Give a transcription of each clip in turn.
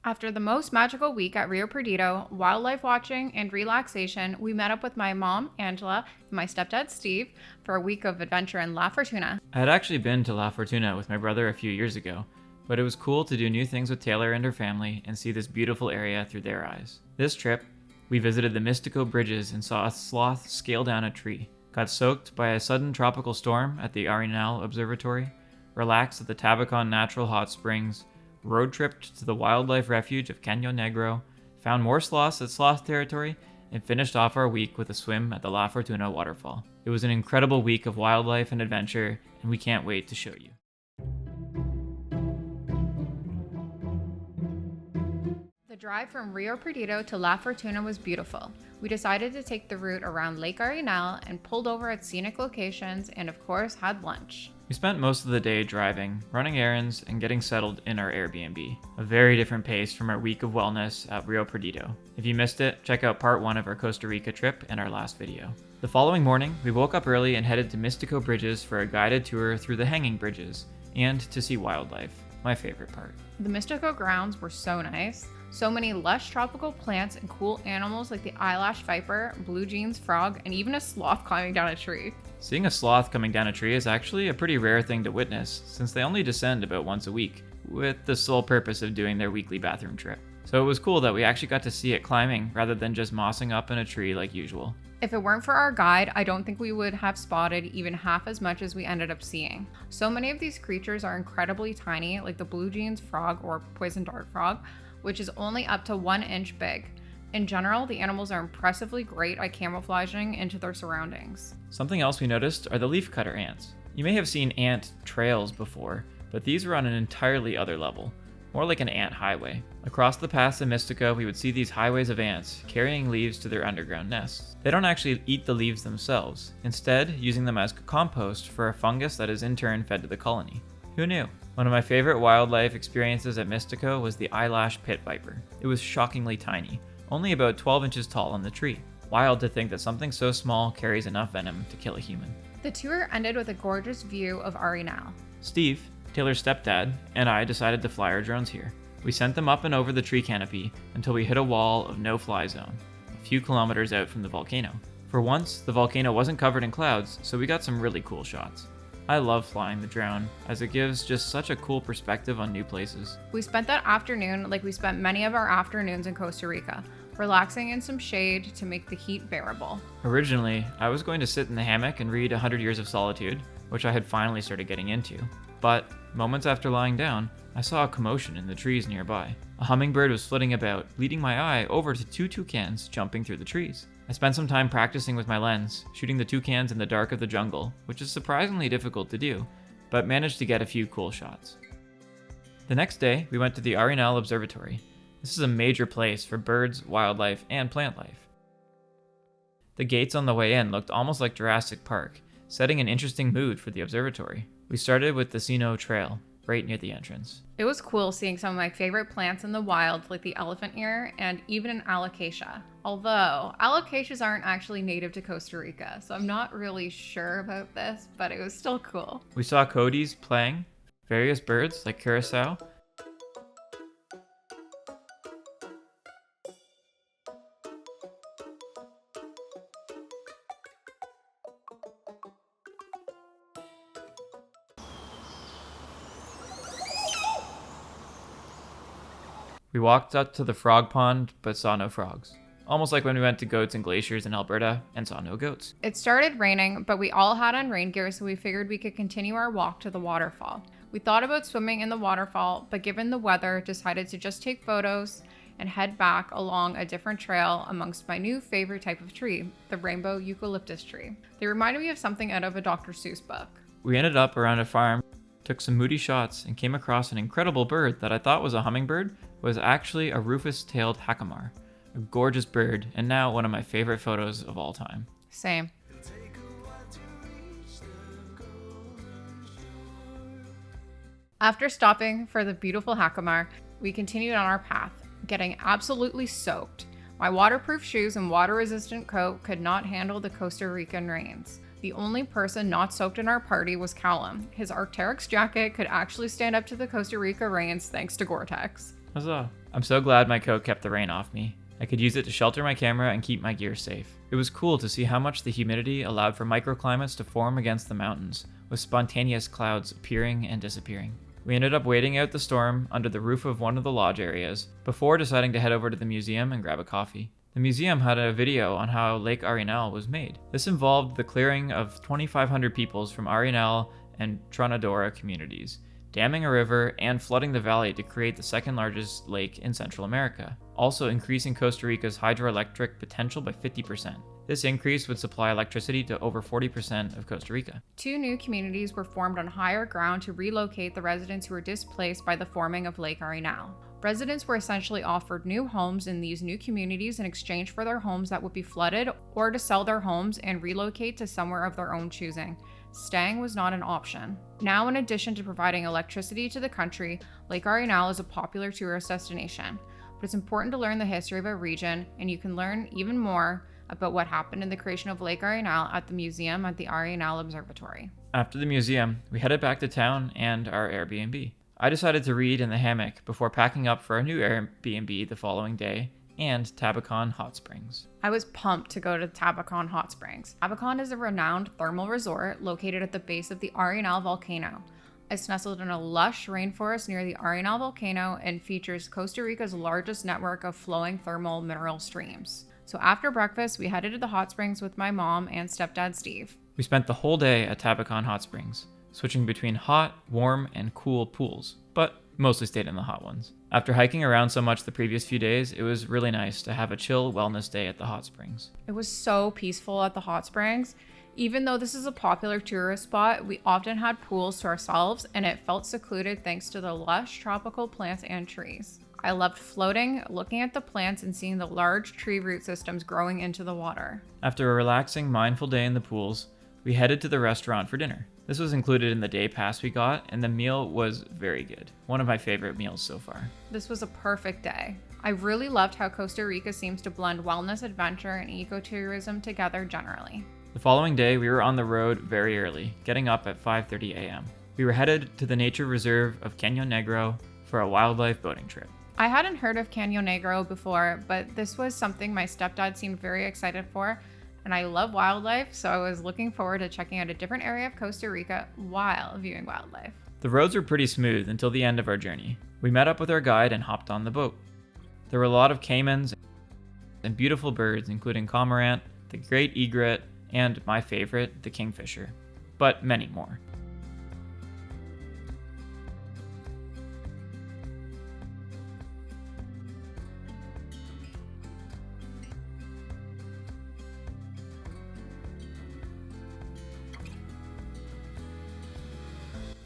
After the most magical week at Rio Perdido, wildlife watching, and relaxation, we met up with my mom, Angela, and my stepdad, Steve, for a week of adventure in La Fortuna. I had actually been to La Fortuna with my brother a few years ago, but it was cool to do new things with Taylor and her family and see this beautiful area through their eyes. This trip, we visited the Mistico Bridges and saw a sloth scale down a tree, got soaked by a sudden tropical storm at the Arenal Observatory, relaxed at the Tabacon Hot Springs, road tripped to the wildlife refuge of Caño Negro, found more sloths at Sloth Territory, and finished off our week with a swim at the La Fortuna Waterfall. It was an incredible week of wildlife and adventure, and we can't wait to show you. The drive from Rio Perdido to La Fortuna was beautiful. We decided to take the route around Lake Arenal and pulled over at scenic locations and of course had lunch. We spent most of the day driving, running errands, and getting settled in our Airbnb. A very different pace from our week of wellness at Rio Perdido. If you missed it, check out part 1 of our Costa Rica trip and our last video. The following morning, we woke up early and headed to Mistico Bridges for a guided tour through the hanging bridges and to see wildlife, my favorite part. The Mistico grounds were so nice. So many lush tropical plants and cool animals like the eyelash viper, blue jeans frog, and even a sloth climbing down a tree. Seeing a sloth coming down a tree is actually a pretty rare thing to witness, since they only descend about once a week, with the sole purpose of doing their weekly bathroom trip. So it was cool that we actually got to see it climbing rather than just mossing up in a tree like usual. If it weren't for our guide, I don't think we would have spotted even half as much as we ended up seeing. So many of these creatures are incredibly tiny, like the blue jeans frog or poison dart frog, which is only up to 1 inch big. In general, the animals are impressively great at camouflaging into their surroundings. Something else we noticed are the leafcutter ants. You may have seen ant trails before, but these were on an entirely other level, more like an ant highway. Across the paths in Mistico, we would see these highways of ants carrying leaves to their underground nests. They don't actually eat the leaves themselves, instead using them as compost for a fungus that is in turn fed to the colony. Who knew? One of my favorite wildlife experiences at Mistico was the eyelash pit viper. It was shockingly tiny, only about 12 inches tall on the tree. Wild to think that something so small carries enough venom to kill a human. The tour ended with a gorgeous view of Arenal. Steve, Taylor's stepdad, and I decided to fly our drones here. We sent them up and over the tree canopy until we hit a wall of no-fly zone, a few kilometers out from the volcano. For once, the volcano wasn't covered in clouds, so we got some really cool shots. I love flying the drone, as it gives just such a cool perspective on new places. We spent that afternoon like we spent many of our afternoons in Costa Rica, relaxing in some shade to make the heat bearable. Originally, I was going to sit in the hammock and read 100 Years of Solitude, which I had finally started getting into. But, moments after lying down, I saw a commotion in the trees nearby. A hummingbird was flitting about, leading my eye over to 2 toucans jumping through the trees. I spent some time practicing with my lens, shooting the toucans in the dark of the jungle, which is surprisingly difficult to do, but managed to get a few cool shots. The next day, we went to the Arenal Observatory. This is a major place for birds, wildlife, and plant life. The gates on the way in looked almost like Jurassic Park, setting an interesting mood for the observatory. We started with the Sino Trail, right near the entrance. It was cool seeing some of my favorite plants in the wild, like the elephant ear and even an alocasia. Although, alocasias aren't actually native to Costa Rica, so I'm not really sure about this, but it was still cool. We saw coyotes playing, various birds like curassow, We walked up to the frog pond, but saw no frogs. Almost like when we went to Goats and Glaciers in Alberta and saw no goats. It started raining, but we all had on rain gear, so we figured we could continue our walk to the waterfall. We thought about swimming in the waterfall, but given the weather, decided to just take photos and head back along a different trail amongst my new favorite type of tree, the rainbow eucalyptus tree. They reminded me of something out of a Dr. Seuss book. We ended up around a farm, took some moody shots, and came across an incredible bird that I thought was a hummingbird, was actually a rufous-tailed jacamar. A gorgeous bird, and now one of my favorite photos of all time. Same. After stopping for the beautiful jacamar, we continued on our path, getting absolutely soaked. My waterproof shoes and water-resistant coat could not handle the Costa Rican rains. The only person not soaked in our party was Callum. His Arc'teryx jacket could actually stand up to the Costa Rica rains thanks to Gore-Tex. Huzzah. I'm so glad my coat kept the rain off me. I could use it to shelter my camera and keep my gear safe. It was cool to see how much the humidity allowed for microclimates to form against the mountains, with spontaneous clouds appearing and disappearing. We ended up waiting out the storm under the roof of one of the lodge areas before deciding to head over to the museum and grab a coffee. The museum had a video on how Lake Arenal was made. This involved the clearing of 2,500 peoples from Arenal and Tronadora communities, damming a river and flooding the valley to create the second largest lake in Central America, also increasing Costa Rica's hydroelectric potential by 50%. This increase would supply electricity to over 40% of Costa Rica. 2 new communities were formed on higher ground to relocate the residents who were displaced by the forming of Lake Arenal. Residents were essentially offered new homes in these new communities in exchange for their homes that would be flooded, or to sell their homes and relocate to somewhere of their own choosing. Staying was not an option. Now, in addition to providing electricity to the country, Lake Arenal is a popular tourist destination. But it's important to learn the history of a region, and you can learn even more about what happened in the creation of Lake Arenal at the museum at the Arenal Observatory. After the museum, we headed back to town and our Airbnb. I decided to read in the hammock before packing up for a new Airbnb the following day and Tabacon Hot Springs. I was pumped to go to Tabacon Hot Springs. Tabacon is a renowned thermal resort located at the base of the Arenal Volcano. It's nestled in a lush rainforest near the Arenal Volcano and features Costa Rica's largest network of flowing thermal mineral streams. So after breakfast, we headed to the hot springs with my mom and stepdad Steve. We spent the whole day at Tabacon Hot Springs, switching between hot, warm, and cool pools, but mostly stayed in the hot ones. After hiking around so much the previous few days, it was really nice to have a chill wellness day at the hot springs. It was so peaceful at the hot springs. Even though this is a popular tourist spot, we often had pools to ourselves, and it felt secluded thanks to the lush tropical plants and trees. I loved floating, looking at the plants, and seeing the large tree root systems growing into the water. After a relaxing, mindful day in the pools, we headed to the restaurant for dinner. This was included in the day pass we got, and the meal was very good. One of my favorite meals so far. This was a perfect day. I really loved how Costa Rica seems to blend wellness, adventure, and ecotourism together generally. The following day, we were on the road very early, getting up at 5:30 a.m. We were headed to the nature reserve of Caño Negro for a wildlife boating trip. I hadn't heard of Caño Negro before, but this was something my stepdad seemed very excited for, and I love wildlife, so I was looking forward to checking out a different area of Costa Rica while viewing wildlife. The roads were pretty smooth until the end of our journey. We met up with our guide and hopped on the boat. There were a lot of caimans and beautiful birds, including cormorant, the great egret, and my favorite, the kingfisher, but many more.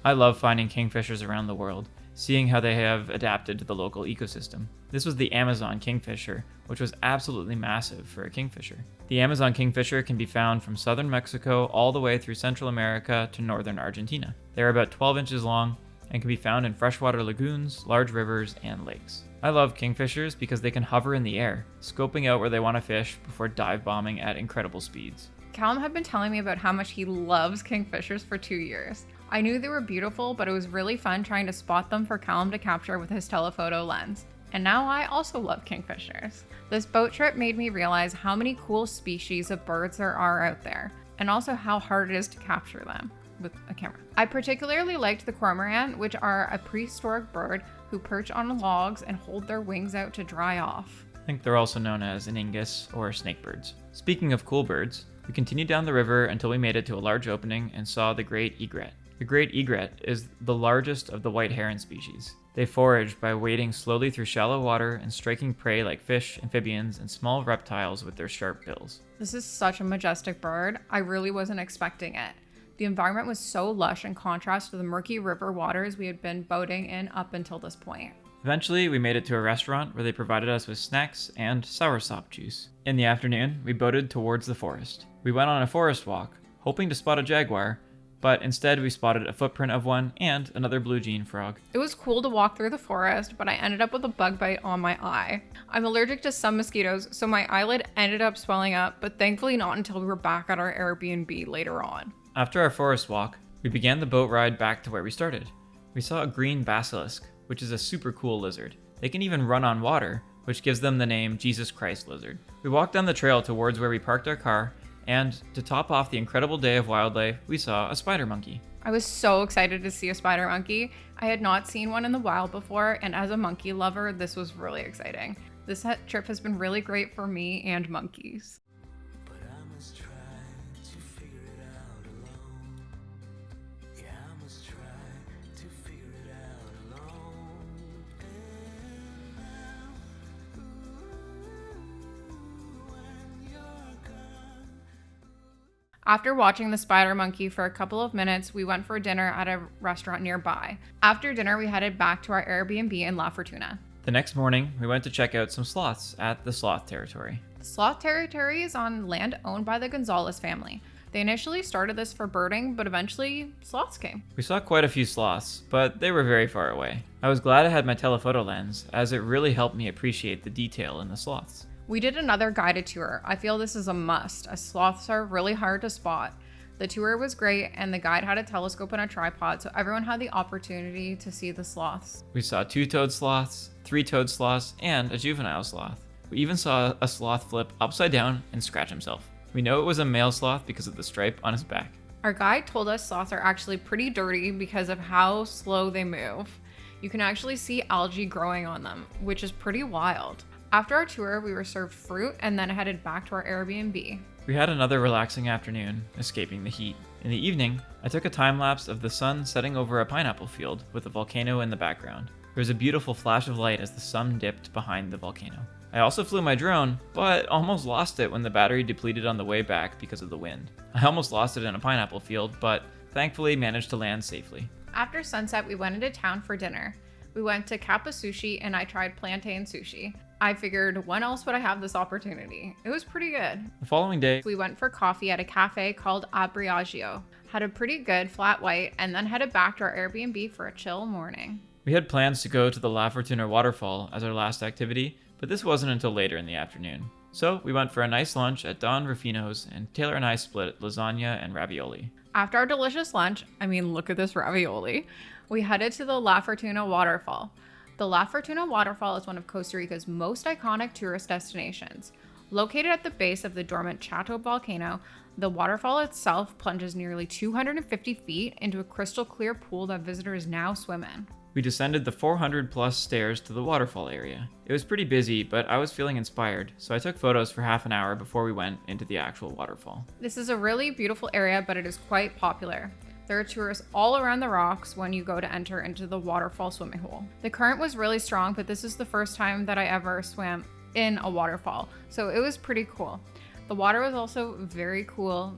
I love finding kingfishers around the world, seeing how they have adapted to the local ecosystem. This was the Amazon kingfisher, which was absolutely massive for a kingfisher. The Amazon kingfisher can be found from southern Mexico all the way through Central America to northern Argentina. They are about 12 inches long and can be found in freshwater lagoons, large rivers, and lakes. I love kingfishers because they can hover in the air, scoping out where they want to fish before dive bombing at incredible speeds. Callum had been telling me about how much he loves kingfishers for 2 years. I knew they were beautiful, but it was really fun trying to spot them for Callum to capture with his telephoto lens. And now I also love kingfishers. This boat trip made me realize how many cool species of birds there are out there, and also how hard it is to capture them with a camera. I particularly liked the cormorant, which are a prehistoric bird who perch on logs and hold their wings out to dry off. I think they're also known as aningus or snakebirds. Speaking of cool birds, we continued down the river until we made it to a large opening and saw the great egret. The great egret is the largest of the white heron species. They forage by wading slowly through shallow water and striking prey like fish, amphibians, and small reptiles with their sharp bills. This is such a majestic bird. I really wasn't expecting it. The environment was so lush in contrast to the murky river waters we had been boating in up until this point. Eventually, we made it to a restaurant where they provided us with snacks and soursop juice. In the afternoon, we boated towards the forest. We went on a forest walk, hoping to spot a jaguar, but instead we spotted a footprint of one and another blue jean frog. It was cool to walk through the forest, but I ended up with a bug bite on my eye. I'm allergic to some mosquitoes, so my eyelid ended up swelling up, but thankfully not until we were back at our Airbnb later on. After our forest walk, we began the boat ride back to where we started. We saw a green basilisk, which is a super cool lizard. They can even run on water, which gives them the name Jesus Christ lizard. We walked down the trail towards where we parked our car, and to top off the incredible day of wildlife, we saw a spider monkey. I was so excited to see a spider monkey. I had not seen one in the wild before, and as a monkey lover, this was really exciting. This trip has been really great for me and monkeys. But I must try to figure it out alone. Yeah, I must try to figure it out alone. And now, when you're gone. After watching the spider monkey for a couple of minutes, we went for dinner at a restaurant nearby. After dinner, we headed back to our Airbnb in La Fortuna. The next morning, we went to check out some sloths at the Sloth Territory. The Sloth Territory is on land owned by the Gonzalez family. They initially started this for birding, but eventually sloths came. We saw quite a few sloths, but they were very far away. I was glad I had my telephoto lens, as it really helped me appreciate the detail in the sloths. We did another guided tour. I feel this is a must, as sloths are really hard to spot. The tour was great, and the guide had a telescope and a tripod, so everyone had the opportunity to see the sloths. We saw two-toed sloths, three-toed sloths, and a juvenile sloth. We even saw a sloth flip upside down and scratch himself. We know it was a male sloth because of the stripe on his back. Our guide told us sloths are actually pretty dirty because of how slow they move. You can actually see algae growing on them, which is pretty wild. After our tour, we were served fruit and then headed back to our Airbnb. We had another relaxing afternoon, escaping the heat. In the evening, I took a time lapse of the sun setting over a pineapple field with a volcano in the background. There was a beautiful flash of light as the sun dipped behind the volcano. I also flew my drone, but almost lost it when the battery depleted on the way back because of the wind. I almost lost it in a pineapple field, but thankfully managed to land safely. After sunset, we went into town for dinner. We went to Kappa Sushi and I tried plantain sushi. I figured, when else would I have this opportunity? It was pretty good. The following day, We went for coffee at a cafe called Abriagio, had a pretty good flat white, and then headed back to our Airbnb for a chill morning. we had plans to go to the La Fortuna Waterfall as our last activity, but this wasn't until later in the afternoon. So we went for a nice lunch at Don Rufino's, and Taylor and I split lasagna and ravioli. After our delicious lunch, look at this ravioli, we headed to the La Fortuna Waterfall. The La Fortuna Waterfall is one of Costa Rica's most iconic tourist destinations. Located at the base of the dormant Chateau volcano, the waterfall itself plunges nearly 250 feet into a crystal clear pool that visitors now swim in. We descended the 400 plus stairs to the waterfall area. It was pretty busy, but I was feeling inspired, so I took photos for half an hour before we went into the actual waterfall. This is a really beautiful area, but it is quite popular. There are tourists all around the rocks when you go to enter into the waterfall swimming hole. The current was really strong, but this is the first time that I ever swam in a waterfall, so it was pretty cool. The water was also very cool,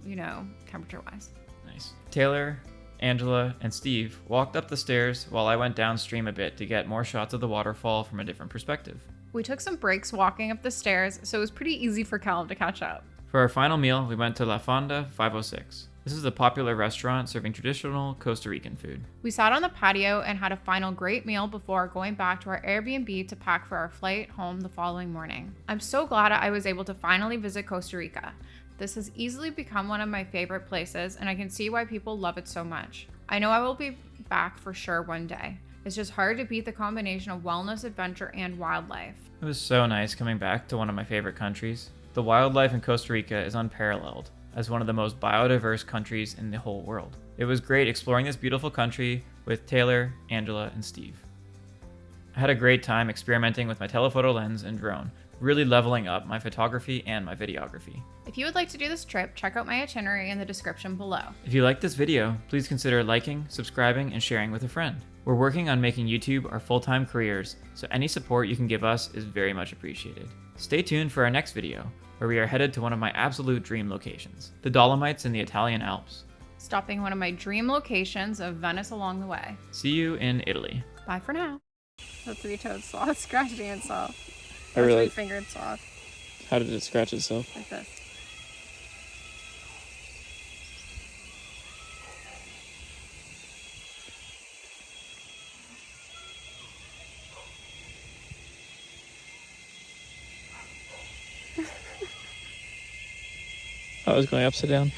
temperature-wise. Nice. Taylor, Angela, and Steve walked up the stairs while I went downstream a bit to get more shots of the waterfall from a different perspective. We took some breaks walking up the stairs, so it was pretty easy for Callum to catch up. For our final meal, we went to La Fonda 506. This is a popular restaurant serving traditional Costa Rican food. We sat on the patio and had a final great meal before going back to our Airbnb to pack for our flight home the following morning. I'm so glad I was able to finally visit Costa Rica. This has easily become one of my favorite places, and I can see why people love it so much. I know I will be back for sure one day. It's just hard to beat the combination of wellness, adventure, and wildlife. It was so nice coming back to one of my favorite countries. The wildlife in Costa Rica is unparalleled, as one of the most biodiverse countries in the whole world. It was great exploring this beautiful country with Taylor, Angela, and Steve. I had a great time experimenting with my telephoto lens and drone, really leveling up my photography and my videography. If you would like to do this trip, check out my itinerary in the description below. If you liked this video, please consider liking, subscribing, and sharing with a friend. We're working on making YouTube our full-time careers, so any support you can give us is very much appreciated. Stay tuned for our next video, where we are headed to one of my absolute dream locations, the Dolomites in the Italian Alps. Stopping one of my dream locations of Venice along the way. See you in Italy. Bye for now. The three-toed sloth scratching itself. I really- Three-fingered sloth, How did it scratch itself? like this. Oh, it was going upside down.